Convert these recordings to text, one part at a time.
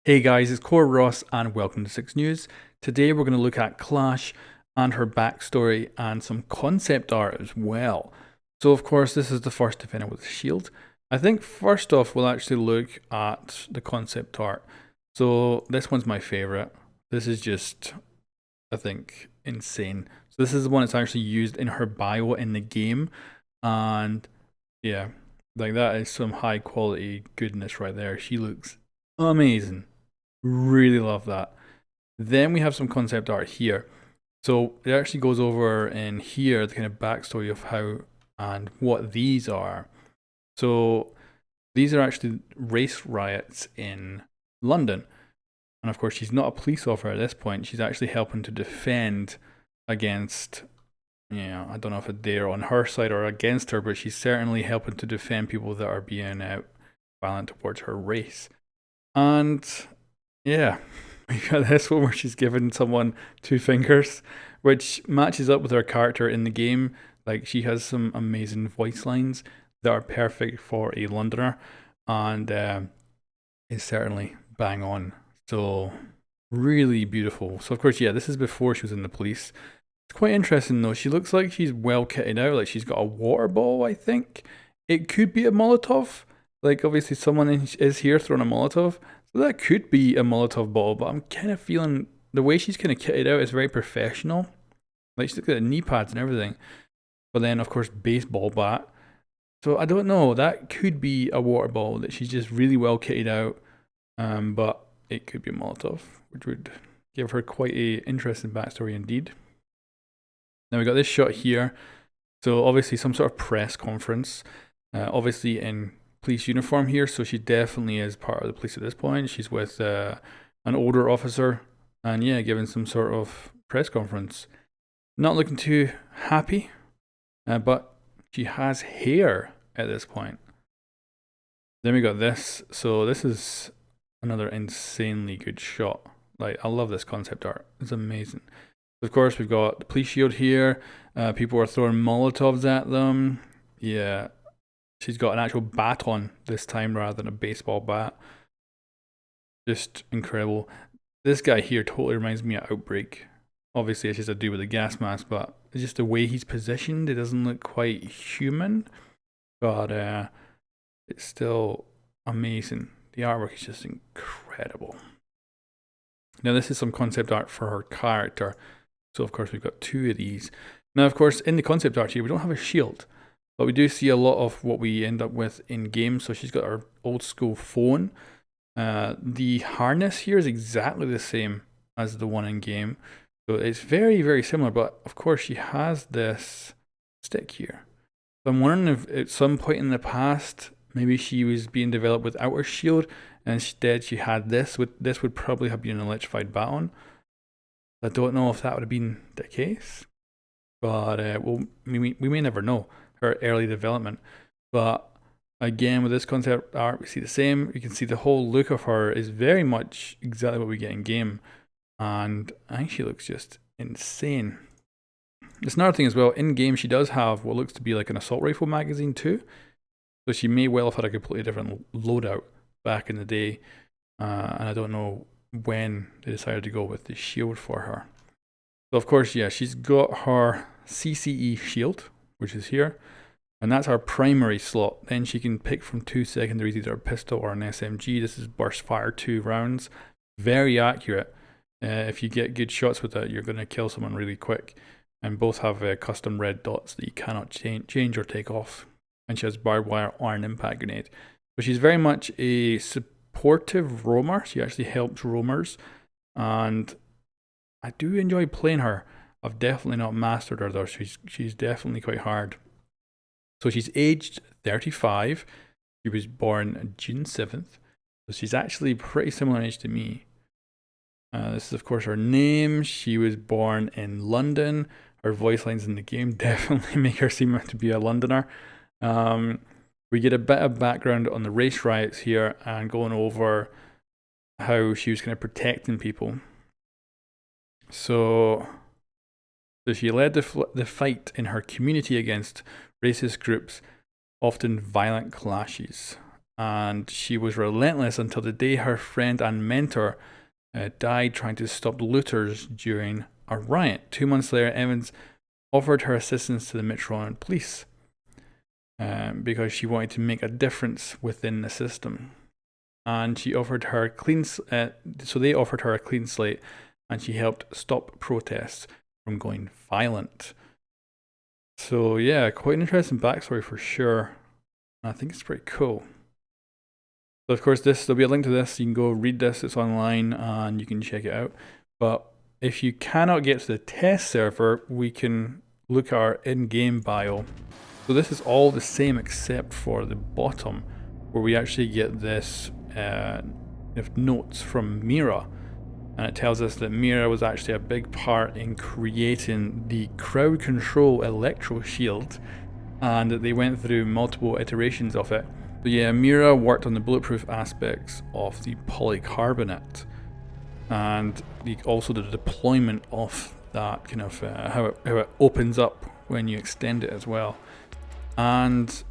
Hey guys, it's Core Ross and welcome to 6 News. Today we're going to look at Clash and her backstory and some concept art as well. So of course this is the first defender with a shield. I think first off we'll actually look at the concept art. So this one's my favourite. This is just, I think, insane. So this is the one that's actually used in her bio in the game. And yeah, like that is some high quality goodness right there. She looks amazing. Really love that. Then we have some concept art here. So it actually goes over in here the kind of backstory of how and what these are. So these are actually race riots in London. And of course, she's not a police officer at this point. She's actually helping to defend against, I don't know if they're on her side or against her, but she's certainly helping to defend people that are being violent towards her race. And yeah, we got this one where she's given someone two fingers, which matches up with her character in the game. Like, she has some amazing voice lines that are perfect for a Londoner, and is certainly bang on. So, really beautiful. So, of course, yeah, this is before she was in the police. It's quite interesting though. She looks like she's well kitted out. Like, she's got a water ball, I think. It could be a Molotov. Like, obviously, someone is here throwing a Molotov. So that could be a Molotov bottle, but I'm kind of feeling the way she's kind of kitted out is very professional. Like, she's got the knee pads and everything. But then, of course, baseball bat. So I don't know. That could be a water bottle that she's just really well kitted out. But it could be a Molotov, which would give her quite a interesting backstory indeed. Now we got this shot here. So obviously some sort of press conference. Obviously in police uniform here, so she definitely is part of the police at this point. She's with an older officer, and yeah, giving some sort of press conference. Not looking too happy, but she has hair at this point. Then we got this. So this is another insanely good shot. Like, I love this concept art. It's amazing. Of course, we've got the police shield here. People are throwing Molotovs at them. Yeah, she's got an actual baton this time rather than a baseball bat. Just incredible. This guy here totally reminds me of Outbreak. Obviously, it's just to do with the gas mask, but it's just the way he's positioned. It doesn't look quite human, but it's still amazing. The artwork is just incredible. Now, this is some concept art for her character. So, of course, we've got two of these. Now, of course, in the concept art here, we don't have a shield. But we do see a lot of what we end up with in game. So she's got her old school phone. The harness here is exactly the same as the one in game. So it's very, very similar. But of course, she has this stick here. So I'm wondering if at some point in the past, maybe she was being developed without her shield. And instead, she had this. This would probably have been an electrified baton. I don't know if that would have been the case. But we may never know her early development. But again, with this concept art, we see the same. You can see the whole look of her is very much exactly what we get in game. And I think she looks just insane. There's another thing as well. In game, she does have what looks to be like an assault rifle magazine too. So she may well have had a completely different loadout back in the day. And I don't know when they decided to go with the shield for her. So of course, yeah, she's got her CCE shield, which is here, and that's our primary slot. Then she can pick from two secondaries, either a pistol or an SMG. This is burst fire 2 rounds, very accurate. If you get good shots with it, you're going to kill someone really quick. And both have custom red dots that you cannot change or take off. And she has barbed wire or an impact grenade. But she's very much a supportive roamer. She actually helps roamers, and I do enjoy playing her. I've definitely not mastered her though. She's definitely quite hard. So she's aged 35. She was born June 7th. So she's actually pretty similar in age to me. This is of course her name. She was born in London. Her voice lines in the game definitely make her seem to be a Londoner. We get a bit of background on the race riots here and going over how she was kind of protecting people. So she led the fight in her community against racist groups, often violent clashes. and she was relentless until the day her friend and mentor died trying to stop looters during a riot. 2 months later, Evans offered her assistance to the Metropolitan Police because she wanted to make a difference within the system. And she offered her so they offered her a clean slate, and she helped stop protests from going violent. So yeah, quite an interesting backstory for sure. I think it's pretty cool. So of course, there'll be a link to this. You can go read this. It's online, and you can check it out. But if you cannot get to the test server, we can look at our in-game bio. So this is all the same except for the bottom, where we actually get this notes from Mira, and it tells us that Mira was actually a big part in creating the crowd control electro shield, and that they went through multiple iterations of it. So yeah, Mira worked on the bulletproof aspects of the polycarbonate, and also the deployment of that kind of how it opens up when you extend it as well. And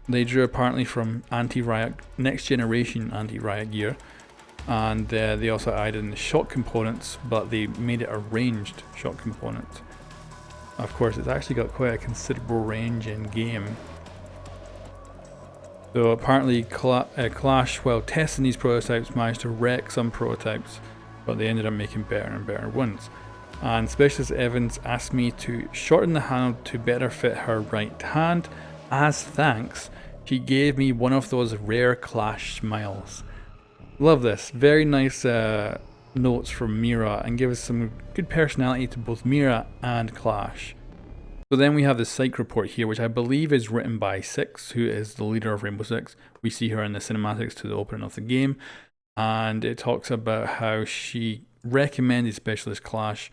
they drew apparently from anti-riot, next generation anti-riot gear, and they also added in the shock components, but they made it a ranged shock component. Of course, it's actually got quite a considerable range in game. So apparently Clash, while testing these prototypes, managed to wreck some prototypes, but they ended up making better and better ones. And Specialist Evans asked me to shorten the handle to better fit her right hand. As thanks, she gave me one of those rare Clash smiles. Love this. Very nice notes from Mira, and gives some good personality to both Mira and Clash. So then we have the psych report here, which I believe is written by Six, who is the leader of Rainbow Six. We see her in the cinematics to the opening of the game, and it talks about how she recommended Specialist Clash,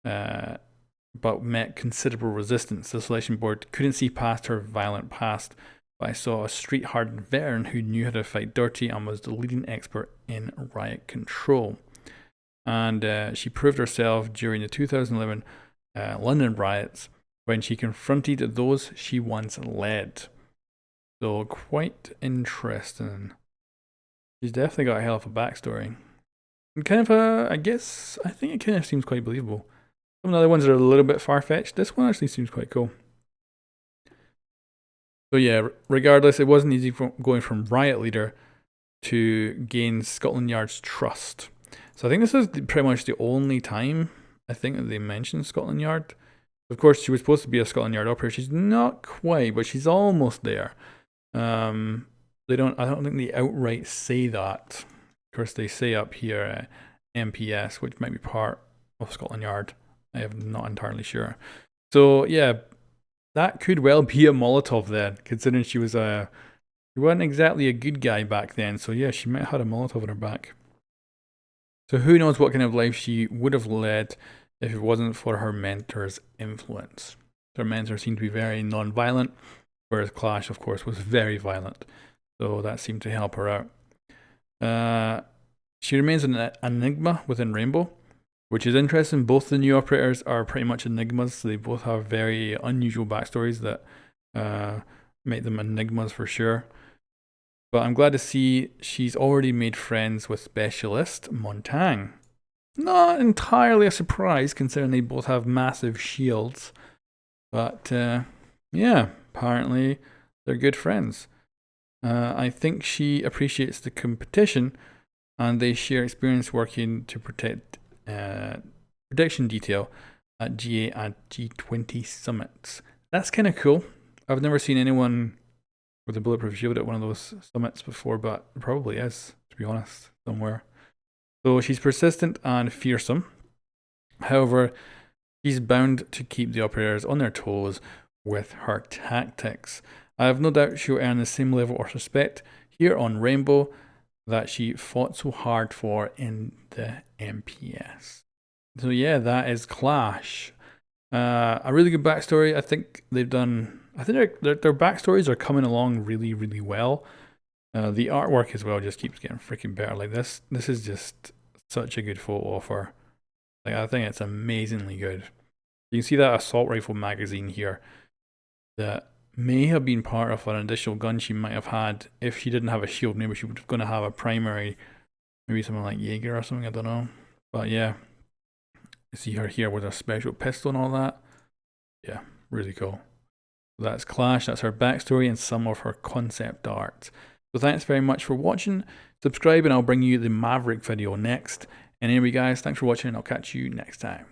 but met considerable resistance. The selection board couldn't see past her violent past, but I saw a street-hardened veteran who knew how to fight dirty and was the leading expert in riot control. And she proved herself during the 2011 London riots, when she confronted those she once led. So quite interesting. She's definitely got a hell of a backstory. And kind of I think it kind of seems quite believable. Some of the other ones are a little bit far-fetched. This one actually seems quite cool. So yeah, regardless, it wasn't easy going from riot leader to gain Scotland Yard's trust. So I think this is pretty much the only time I think that they mentioned Scotland Yard. Of course, she was supposed to be a Scotland Yard operator. She's not quite, but she's almost there. I don't think they outright say that. Of course, they say up here MPS, which might be part of Scotland Yard. I am not entirely sure. So yeah, that could well be a Molotov then, considering she wasn't exactly a good guy back then. So yeah, she might have had a Molotov on her back. So who knows what kind of life she would have led if it wasn't for her mentor's influence. Her mentor seemed to be very non-violent, whereas Clash, of course, was very violent. So that seemed to help her out. She remains an enigma within Rainbow, which is interesting. Both the new operators are pretty much enigmas. So they both have very unusual backstories that make them enigmas for sure. But I'm glad to see she's already made friends with Specialist Montang. Not entirely a surprise, considering they both have massive shields. But yeah, apparently they're good friends. I think she appreciates the competition, and they share experience working to protect protection detail at GA and G20 summits. That's kind of cool. I've never seen anyone with a bulletproof shield at one of those summits before, but it probably is, to be honest, somewhere. So she's persistent and fearsome. However, she's bound to keep the operators on their toes with her tactics. I have no doubt she'll earn the same level of respect here on Rainbow that she fought so hard for in the MPS. So yeah, that is Clash. A really good backstory. I think their backstories are coming along really, really well. The artwork as well just keeps getting freaking better. Like this is just such a good photo of her. Like, I think it's amazingly good. You can see that assault rifle magazine here that may have been part of an additional gun she might have had. If she didn't have a shield, maybe she was going to have a primary, maybe something like Jaeger or something, I don't know. But yeah, you see her here with a special pistol and all that. Yeah, really cool. That's Clash, that's her backstory and some of her concept art. So thanks very much for watching. Subscribe and I'll bring you the Maverick video next. And anyway guys, thanks for watching and I'll catch you next time.